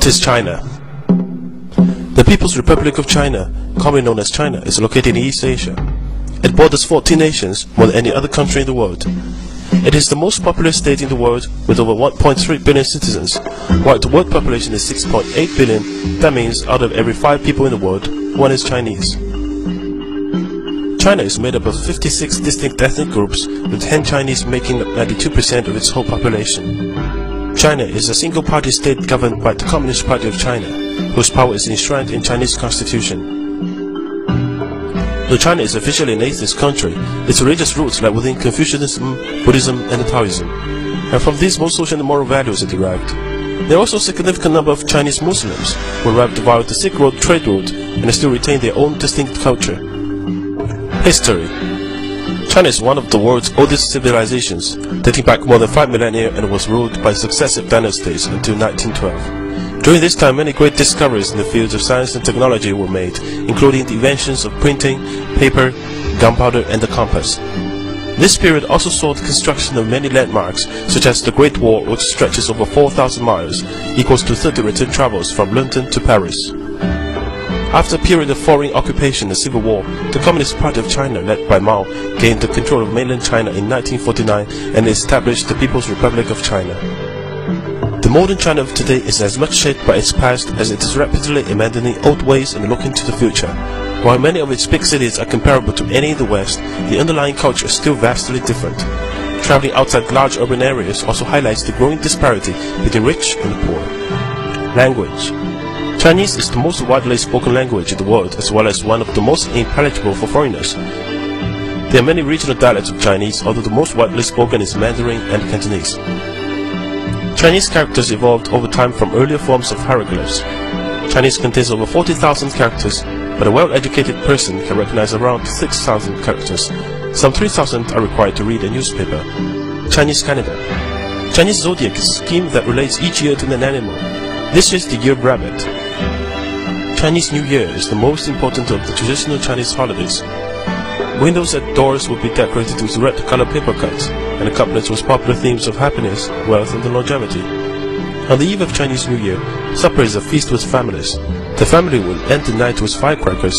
What is China? The People's Republic of China, commonly known as China, is located in East Asia. It borders 14 nations, more than any other country in the world. It is the most populous state in the world, with over 1.3 billion citizens. While the world population is 6.8 billion, that means out of every 5 people in the world, 1 is Chinese. China is made up of 56 distinct ethnic groups, with Han Chinese making up 92% of its whole population. China is a single-party state governed by the Communist Party of China, whose power is enshrined in Chinese constitution. Though China is officially an atheist country, its religious roots lie within Confucianism, Buddhism, and Taoism, and from these most social and moral values are derived. There are also a significant number of Chinese Muslims who arrived via the Silk Road trade route and still retain their own distinct culture. History. China is one of the world's oldest civilizations, dating back more than 5 millennia and was ruled by successive dynasties until 1912. During this time, many great discoveries in the fields of science and technology were made, including the inventions of printing, paper, gunpowder, and the compass. This period also saw the construction of many landmarks, such as the Great Wall, which stretches over 4,000 miles, equals to 30 return travels from London to Paris. After a period of foreign occupation and civil war, the Communist Party of China, led by Mao, gained the control of mainland China in 1949 and established the People's Republic of China. The modern China of today is as much shaped by its past as it is rapidly abandoning old ways and looking to the future. While many of its big cities are comparable to any in the West, the underlying culture is still vastly different. Traveling outside large urban areas also highlights the growing disparity between rich and poor. Language. Chinese is the most widely spoken language in the world, as well as one of the most intelligible for foreigners. There are many regional dialects of Chinese, although the most widely spoken is Mandarin and Cantonese. Chinese characters evolved over time from earlier forms of hieroglyphs. Chinese contains over 40,000 characters, but a well-educated person can recognize around 6,000 characters. Some 3,000 are required to read a newspaper. Chinese calendar. Chinese zodiac is a scheme that relates each year to an animal. This is the year rabbit. Chinese New Year is the most important of the traditional Chinese holidays. Windows at doors will be decorated with red-colored paper cuts, and accompanied with popular themes of happiness, wealth, and longevity. On the eve of Chinese New Year, supper is a feast with families. The family will end the night with firecrackers.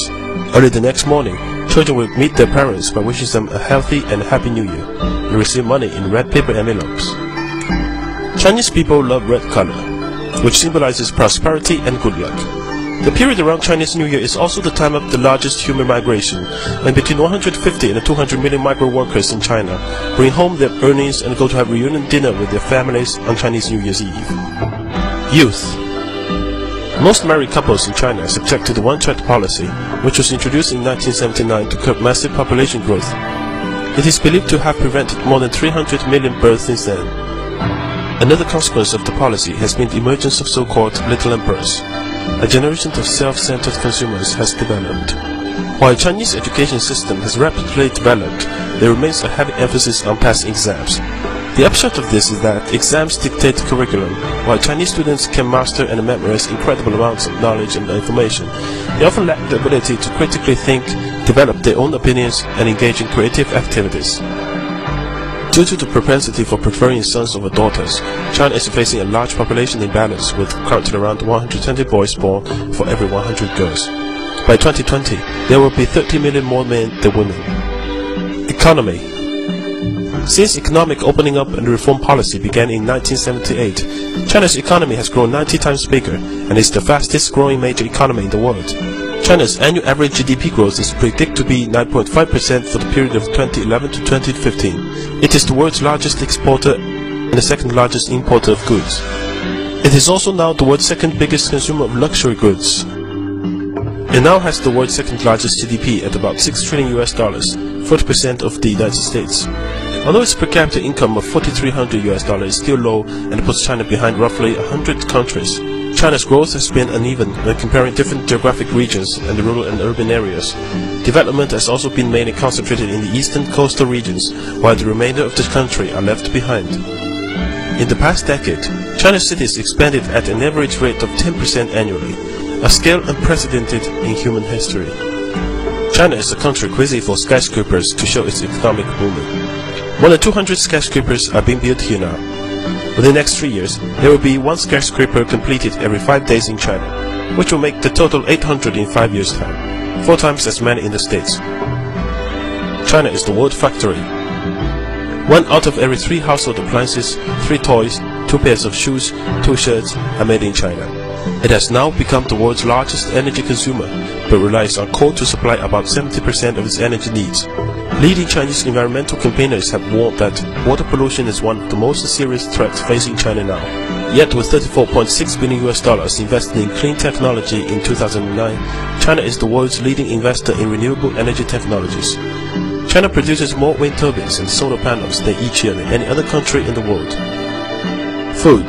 Early the next morning, children will meet their parents by wishing them a healthy and happy New Year, and receive money in red paper envelopes. Chinese people love red color, which symbolizes prosperity and good luck. The period around Chinese New Year is also the time of the largest human migration, when between 150 and 200 million migrant workers in China bring home their earnings and go to have reunion dinner with their families on Chinese New Year's Eve. Youth. Most married couples in China are subject to the one-child policy, which was introduced in 1979 to curb massive population growth. It is believed to have prevented more than 300 million births since then. Another consequence of the policy has been the emergence of so-called little emperors. A generation of self-centered consumers has developed. While the Chinese education system has rapidly developed, there remains a heavy emphasis on passing exams. The upshot of this is that exams dictate the curriculum. While Chinese students can master and memorize incredible amounts of knowledge and information, they often lack the ability to critically think, develop their own opinions, and engage in creative activities. Due to the propensity for preferring sons over daughters, China is facing a large population imbalance, with currently around 120 boys born for every 100 girls. By 2020, there will be 30 million more men than women. Economy. Since economic opening up and reform policy began in 1978, China's economy has grown 90 times bigger and is the fastest growing major economy in the world. China's annual average GDP growth is predicted to be 9.5% for the period of 2011 to 2015. It is the world's largest exporter and the second largest importer of goods. It is also now the world's second biggest consumer of luxury goods. It now has the world's second largest GDP at about $6 trillion, 40% of the United States. Although its per capita income of $4,300 is still low and puts China behind roughly 100 countries, China's growth has been uneven when comparing different geographic regions and the rural and urban areas. Development has also been mainly concentrated in the eastern coastal regions, while the remainder of the country are left behind. In the past decade, China's cities expanded at an average rate of 10% annually, a scale unprecedented in human history. China is a country crazy for skyscrapers to show its economic booming. More than 200 skyscrapers are being built here now. Within the next 3 years, there will be 1 skyscraper completed every 5 days in China, which will make the total 800 in 5 years' time, 4 times as many in the States. China is the world factory. 1 out of every 3 household appliances, 3 toys, 2 pairs of shoes, 2 shirts are made in China. It has now become the world's largest energy consumer, but relies on coal to supply about 70% of its energy needs. Leading Chinese environmental campaigners have warned that water pollution is one of the most serious threats facing China now. Yet with $34.6 billion invested in clean technology in 2009, China is the world's leading investor in renewable energy technologies. China produces more wind turbines and solar panels than each year than any other country in the world. Food.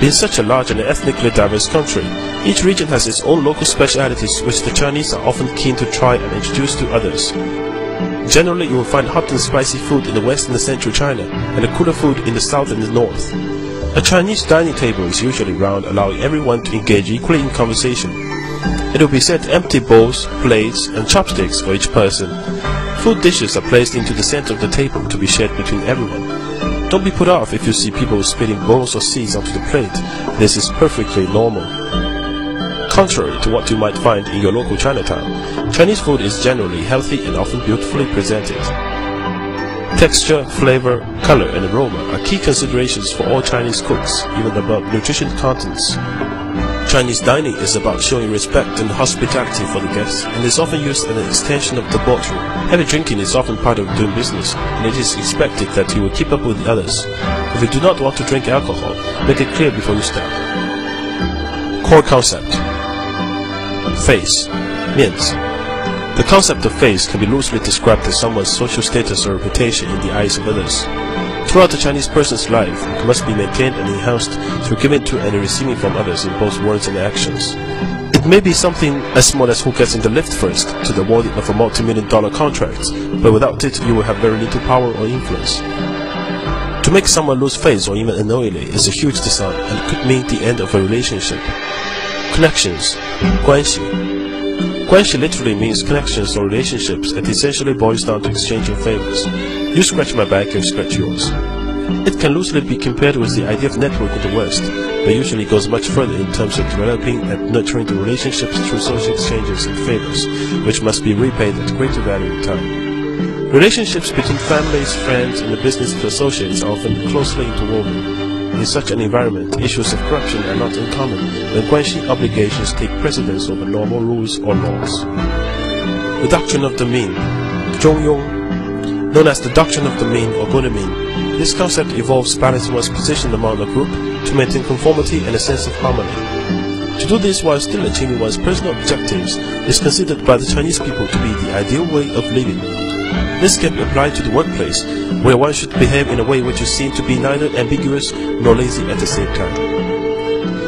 Being such a large and ethnically diverse country, each region has its own local specialities which the Chinese are often keen to try and introduce to others. Generally, you will find hot and spicy food in the west and the central China, and a cooler food in the south and the north. A Chinese dining table is usually round, allowing everyone to engage equally in conversation. It will be set empty bowls, plates, and chopsticks for each person. Food dishes are placed into the center of the table to be shared between everyone. Don't be put off if you see people spitting bowls or seeds onto the plate. This is perfectly normal. Contrary to what you might find in your local Chinatown, Chinese food is generally healthy and often beautifully presented. Texture, flavor, color, and aroma are key considerations for all Chinese cooks, even above nutrition contents. Chinese dining is about showing respect and hospitality for the guests, and is often used as an extension of the boardroom. Heavy drinking is often part of doing business, and it is expected that you will keep up with the others. If you do not want to drink alcohol, make it clear before you start. Core concept. Face. 面子. The concept of face can be loosely described as someone's social status or reputation in the eyes of others. Throughout the Chinese person's life, it must be maintained and enhanced through giving to and receiving from others in both words and actions. It may be something as small as who gets in the lift first to the awarding of a multi-million-dollar contract, but without it you will have very little power or influence. To make someone lose face or even unknowingly is a huge dishonor, and it could mean the end of a relationship. Connections. 关系. 关系 literally means connections or relationships, and essentially boils down to exchanging favors. You scratch my back, I scratch yours. It can loosely be compared with the idea of network in the West, but usually goes much further in terms of developing and nurturing the relationships through social exchanges and favors, which must be repaid at greater value in time. Relationships between families, friends, and the business of associates are often closely interwoven. In such an environment, issues of corruption are not uncommon, when guanxi obligations take precedence over normal rules or laws. The doctrine of the mean, 中庸. Known as the doctrine of the mean or good mean, this concept involves balancing one's position among a group to maintain conformity and a sense of harmony. To do this while still achieving one's personal objectives is considered by the Chinese people to be the ideal way of living. This can be applied to the workplace, where one should behave in a way which is seen to be neither ambiguous nor lazy at the same time.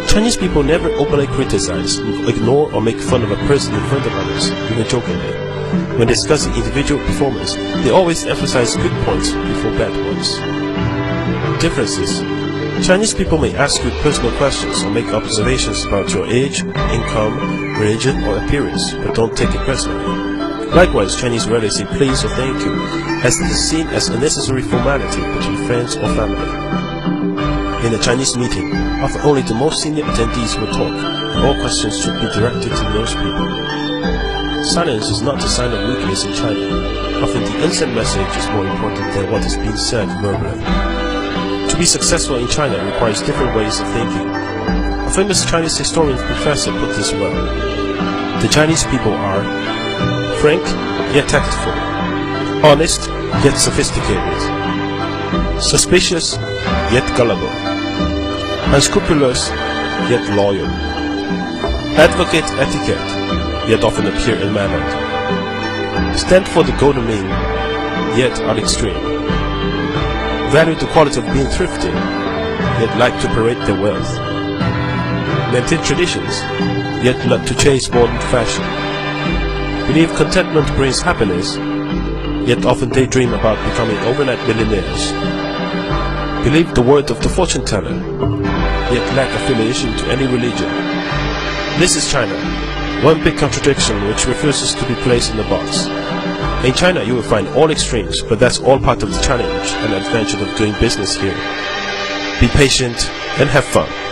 Chinese people never openly criticize, ignore, or make fun of a person in front of others, even jokingly. When discussing individual performance, they always emphasize good points before bad ones. Differences. Chinese people may ask you personal questions or make observations about your age, income, religion, or appearance, but don't take it personally. Likewise, Chinese rarely say please or thank you, as it is seen as a necessary formality between friends or family. In a Chinese meeting, often only the most senior attendees will talk, and all questions should be directed to those people. Silence is not a sign of weakness in China. Often the unsent message is more important than what is being said verbally. To be successful in China requires different ways of thinking. A famous Chinese historian professor put this well. The Chinese people are frank yet tactful, honest yet sophisticated, suspicious yet gullible, unscrupulous yet loyal, advocate etiquette yet often appear unmannered, stand for the golden mean yet are extreme, value the quality of being thrifty yet like to parade their wealth, maintain traditions yet not to chase modern fashion, believe contentment brings happiness, yet often daydream about becoming overnight millionaires. Believe the word of the fortune teller, yet lack affiliation to any religion. This is China, one big contradiction which refuses to be placed in a box. In China, you will find all extremes, but that's all part of the challenge and adventure of doing business here. Be patient and have fun.